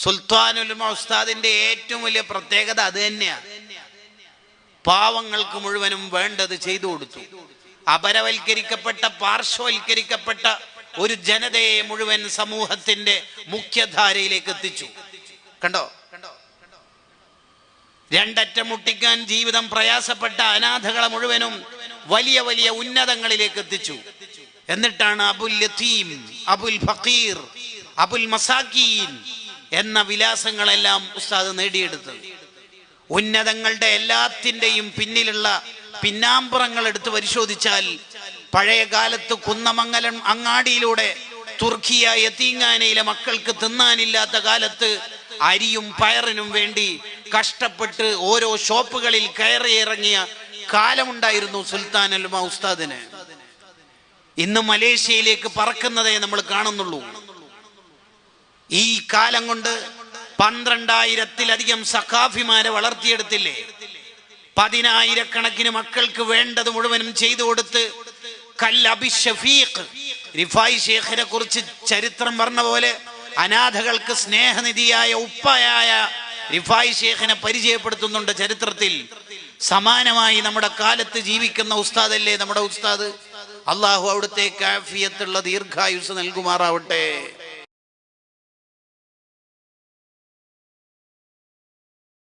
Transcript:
സുൽത്താനുൽ ഉലമ ഉസ്താദിന്റെ ഏറ്റവും വലിയ പ്രത്യേകത അത് തന്നെയാണ്. പാവങ്ങൾക്ക് മുഴുവനും വേണ്ടത് ചെയ്തു കൊടുത്തു. അപരവൽക്കരിക്കപ്പെട്ട, പാർശ്വവൽക്കരിക്കപ്പെട്ട ഒരു ജനതയെ മുഴുവൻ സമൂഹത്തിന്റെ മുഖ്യധാരയിലേക്ക് എത്തിച്ചു. കണ്ടോ, രണ്ടറ്റം മുട്ടിക്കാൻ ജീവിതം പ്രയാസപ്പെട്ട അനാഥകളെ മുഴുവനും വലിയ വലിയ ഉന്നതങ്ങളിലേക്ക് എത്തിച്ചു. എന്നിട്ടാണ് അബുൽ യതീം, അബുൽ ഫഖീർ, അബുൽ മസാക്കീൻ എന്ന വിലാസങ്ങളെല്ലാം ഉസ്താദ് നേടിയെടുത്തത്. ഉന്നതങ്ങളുടെ എല്ലാത്തിൻ്റെയും പിന്നിലുള്ള പിന്നാമ്പുറങ്ങൾ എടുത്ത് പരിശോധിച്ചാൽ പഴയ കാലത്ത് കുന്നമംഗലം അങ്ങാടിയിലൂടെ തുർക്കിയ യതീങ്ങാനയിലെ മക്കൾക്ക് തിന്നാനില്ലാത്ത കാലത്ത് അരിയും പയറിനും വേണ്ടി കഷ്ടപ്പെട്ട് ഓരോ ഷോപ്പുകളിൽ കയറി ഇറങ്ങിയ കാലമുണ്ടായിരുന്നു സുൽത്താനുൽ ഉലമ ഉസ്താദിന്. ഇന്ന് മലേഷ്യയിലേക്ക് പറക്കുന്നതേ നമ്മൾ കാണുന്നുള്ളൂ. ഈ കാലം കൊണ്ട് 12,000-ത്തിലധികം സഖാഫിമാരെ വളർത്തിയെടുത്തില്ലേ? 10,000-കണക്കിന് മക്കൾക്ക് വേണ്ടത് മുഴുവനും ചെയ്തു കൊടുത്ത് റിഫായി ഷേഖിനെ കുറിച്ച് ചരിത്രം പറഞ്ഞ പോലെ അനാഥകൾക്ക് സ്നേഹനിധിയായ ഉപ്പയായ റിഫായി ഷേഖിനെ പരിചയപ്പെടുത്തുന്നുണ്ട് ചരിത്രത്തിൽ. സമാനമായി നമ്മുടെ കാലത്ത് ജീവിക്കുന്ന ഉസ്താദല്ലേ നമ്മുടെ ഉസ്താദ്. അള്ളാഹു അവിടുത്തെ ആഫിയത്തുള്ള ദീർഘായുസ് നൽകുമാറാവട്ടെ.